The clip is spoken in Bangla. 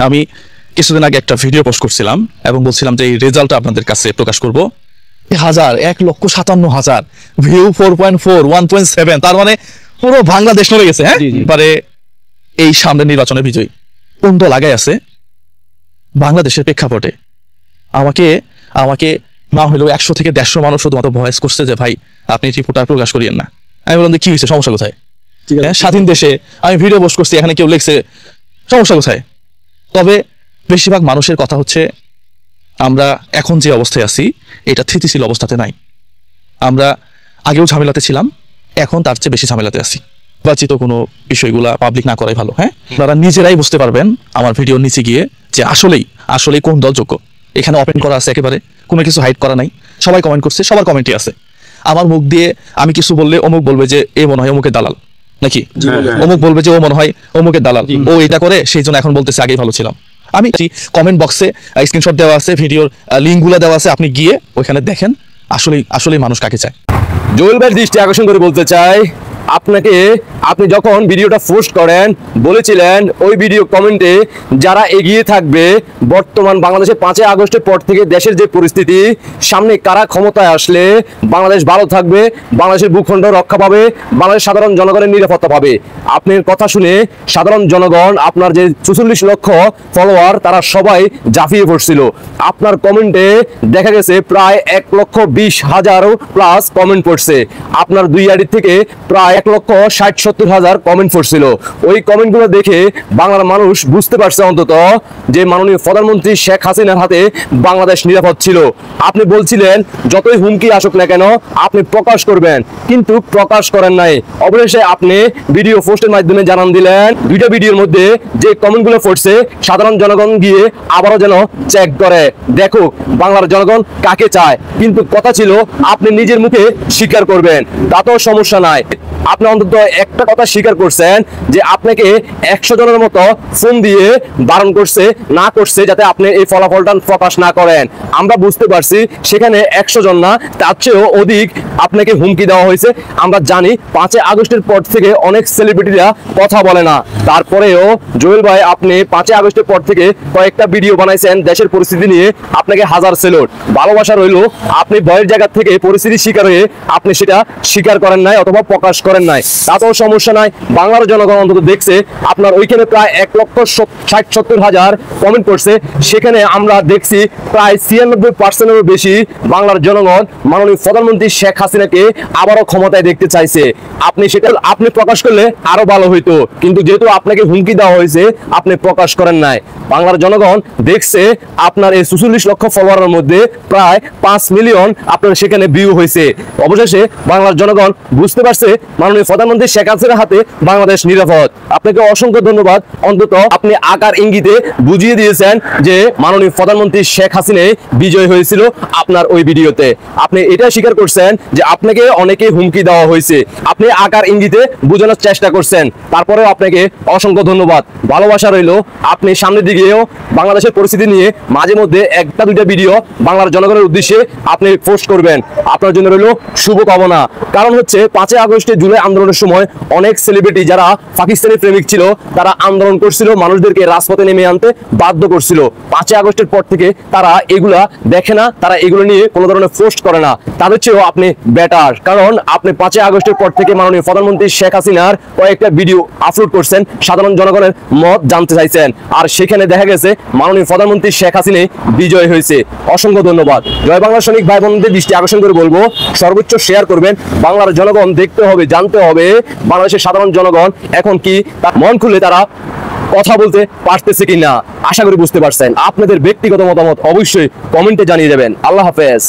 আমি কিছুদিন আগে একটা ভিডিও পোস্ট করছিলাম এবং বলছিলাম যে এই রেজাল্টটা আপনাদের কাছে প্রকাশ করব। 1,57,000 ভিউ, 4.4, 1.7, তার মানে পুরো বাংলাদেশ নড়ে গেছে। হ্যাঁ, এবারে এই সামনে নির্বাচনে বিজয়ী কোন দল আগে আছে বাংলাদেশের প্রেক্ষাপটে আমাকে আমাকে না হলেও 100 থেকে 150 মানুষ শুধুমাত্র ভয়েস করছে যে ভাই আপনি রিপোর্টটা প্রকাশ করিয়েন না। আমি বললাম যে কি হয়েছে, সমস্যা কোথায়? স্বাধীন দেশে আমি ভিডিও পোস্ট করছি, এখানে কেউ লিখছে সমস্যা কোথায়? তবে বেশিরভাগ মানুষের কথা হচ্ছে আমরা এখন যে অবস্থায় আছি এটা স্থিতিশীল অবস্থাতে নাই। আমরা আগেও ঝামেলাতে ছিলাম, এখন তার চেয়ে বেশি ঝামেলাতে আছি। নির্বাচিত কোনো বিষয়গুলা পাবলিক না করাই ভালো। হ্যাঁ, আপনারা নিজেরাই বুঝতে পারবেন আমার ভিডিওর নিচে গিয়ে যে আসলেই কোন দল যোগ্য। এখানে ওপেন করা আছে, একেবারে কোনো কিছু হাইড করা নাই। সবাই কমেন্ট করছে, সবার কমেন্টই আছে। আমার মুখ দিয়ে আমি কিছু বললে অমুক বলবে যে এ মনে হয় অমুকের দালাল, নাকি অমুক বলবে যে ও মনে হয় অমুকের দালাল, ও এটা করে সেই জন্য এখন বলতেছে আগেই ভালো ছিলাম। আমি কমেন্ট বক্সে স্ক্রিনশট দেওয়া আছে, ভিডিওর লিঙ্কগুলো দেওয়া আছে, আপনি গিয়ে ওইখানে দেখেন আসলেই মানুষ কাকে চায়। জুয়েল ভাইয়ের দৃষ্টি আকর্ষণ করে বলতে চাই, আপনি যখন ভিডিওটা পোস্ট করেন বলেছিলেন ওই ভিডিও কমেন্টে যারা এগিয়ে থাকবে বর্তমান বাংলাদেশে 5 আগস্টের পর থেকে দেশের যে পরিস্থিতি, সামনে কারা ক্ষমতায় আসলে বাংলাদেশ ভালো থাকবে, বাংলাদেশের ভূখণ্ড রক্ষা পাবে, বাংলাদেশের সাধারণ জনগণের নিরাপত্তা পাবে। আপনার কথা শুনে সাধারণ জনগণ, আপনার যে 44 লক্ষ ফলোয়ার, তারা সবাই ঝাঁপিয়ে পড়ছিল। আপনার কমেন্টে দেখা গেছে প্রায় 1,20,000 প্লাস কমেন্ট পড়ছে। আপনার 2 আইডি থেকে প্রায় 1,60,000-70,000 কমেন্ট পড়ছিল। ওই কমেন্টগুলো দেখে বাংলার মানুষ বুঝতে পারছে অন্তত যে মাননীয় প্রধানমন্ত্রী শেখ হাসিনার হাতে বাংলাদেশ নিরাপদ ছিল। আপনি বলছিলেন যতই হুমকি আসুক না কেন আপনি প্রকাশ করবেন, কিন্তু প্রকাশ করেন নাই। অবশেষে আপনি ভিডিও পোস্টের মাধ্যমে জানান দিলেন 2টা ভিডিওর মধ্যে যে কমেন্টগুলো পড়ছে সাধারণ জনগণ গিয়ে আবারও যেন চেক করে দেখুক বাংলার জনগণ কাকে চায়। কিন্তু কথা ছিল আপনি নিজের মুখে স্বীকার করবেন, তাতেও সমস্যা নাই। আপনি অন্তত একটা কথা স্বীকার করছেন যে আপনাকে 100 জনের মতো ফোন দিয়ে বারণ করছে যাতে আপনি এই ফলাফলটা প্রকাশ না করেন। আমরা বুঝতে পারছি সেখানে 100 জন না, তার চেয়েও অধিক আপনাকে হুমকি দেওয়া হয়েছে। আমরা জানি 5 আগস্টের পর থেকে অনেক সেলিব্রিটিরা কথা বলে না, তারপরেও জুয়েল ভাই আপনি 5 আগস্টের পর থেকে কয়েকটা ভিডিও বানাইছেন দেশের পরিস্থিতি নিয়ে। আপনাকে হাজার সেলুট, ভালোবাসা রইল। আপনি ভয়ের জায়গা থেকে পরিস্থিতি শিকার হয়ে আপনি সেটা স্বীকার করেন নাই অথবা প্রকাশ করেন নাই, তাতেও সমস্যা নাই। বাংলার জনগণ অন্তত দেখছে আপনার ওইখানে প্রায় 1,60,000-70,000 কমেন্ট করছে। সেখানে আমরা দেখছি প্রায় 96% বেশি বাংলার জনগণ মাননীয় প্রধানমন্ত্রী শেখ হাসিনাকে আবারও ক্ষমতায় দেখতে চাইছে। আপনি প্রকাশ করলে আরো ভালো হইতো, কিন্তু যেহেতু আপনাকে হুমকি দেওয়া হয়েছে আপনি প্রকাশ করেন নাই। বাংলার জনগণ দেখছে আপনার এই 44 লক্ষ ফলোয়ারের মধ্যে প্রায় 5 মিলিয়ন আপনার সেখানে ভিউ হয়েছে। অবশেষে বাংলার জনগণ বুঝতে পারছে মাননীয় প্রধানমন্ত্রী শেখ হাসিনার হাতে বাংলাদেশ নিরাপদ। আপনাকে অসংখ্য ধন্যবাদ। অন্তত আপনি আকার ইঙ্গিতে বুঝিয়ে দিয়েছেন যে মাননীয় প্রধানমন্ত্রী শেখ হাসিনা বিজয় হয়েছিল আপনার ওই ভিডিওতে। আপনি এটা স্বীকার করছেন যে আপনাকে অনেকে হুমকি দেওয়া হয়েছে, আপনি আকার ইঙ্গিতে বোঝানোর চেষ্টা করছেন। তারপরেও আপনাকে অসংখ্য ধন্যবাদ, ভালোবাসা রইল। আপনি সামনের দিকেও বাংলাদেশের পরিস্থিতি নিয়ে মাঝে মধ্যে 1-2টা ভিডিও বাংলার জনগণের উদ্দেশ্যে আপনি পোস্ট করবেন। আপনার জন্য রইল শুভকামনা। কারণ হচ্ছে 5 আগস্টে জুলাই আন্দোলনের সময় অনেক সেলিব্রিটি যারা পাকিস্তানি প্রেমিক ছিল তারা আন্দোলন করছিল, মানুষদেরকে রাজপথে নেমে আনতে বাধ্য করছিল। 5 আগস্টের পর থেকে তারা এগুলা দেখে না, তারা এগুলো নিয়ে কোনো ধরনের পোস্ট করে না। তাদের চেয়েও আপনি বেটার, কারণ আপনি 5 আগস্টের পর থেকে মাননীয় প্রধানমন্ত্রী শেখ হাসিনার কয়েকটা ভিডিও আপলোড করছেন, সাধারণ জনগণের মত জানতে চাইছেন, আর সেখানে দেখা গেছে মাননীয় প্রধানমন্ত্রী শেখ হাসিনা বিজয় হয়েছে। অসংখ্য ধন্যবাদ। জয় বাংলা সৈনিক ভাই বোনদের দৃষ্টি আকর্ষণ করে বলবো সর্বোচ্চ শেয়ার করবেন। বাংলার জনগণ দেখতে হবে, জানতে হবে বাংলাদেশের সাধারণ জনগণ এখন কি মন খুলে তারা কথা বলতে পারতেছে কিনা। আশা করি বুঝতে পারছেন। আপনাদের ব্যক্তিগত মতামত অবশ্যই কমেন্টে জানিয়ে দেবেন। আল্লাহ হাফেজ।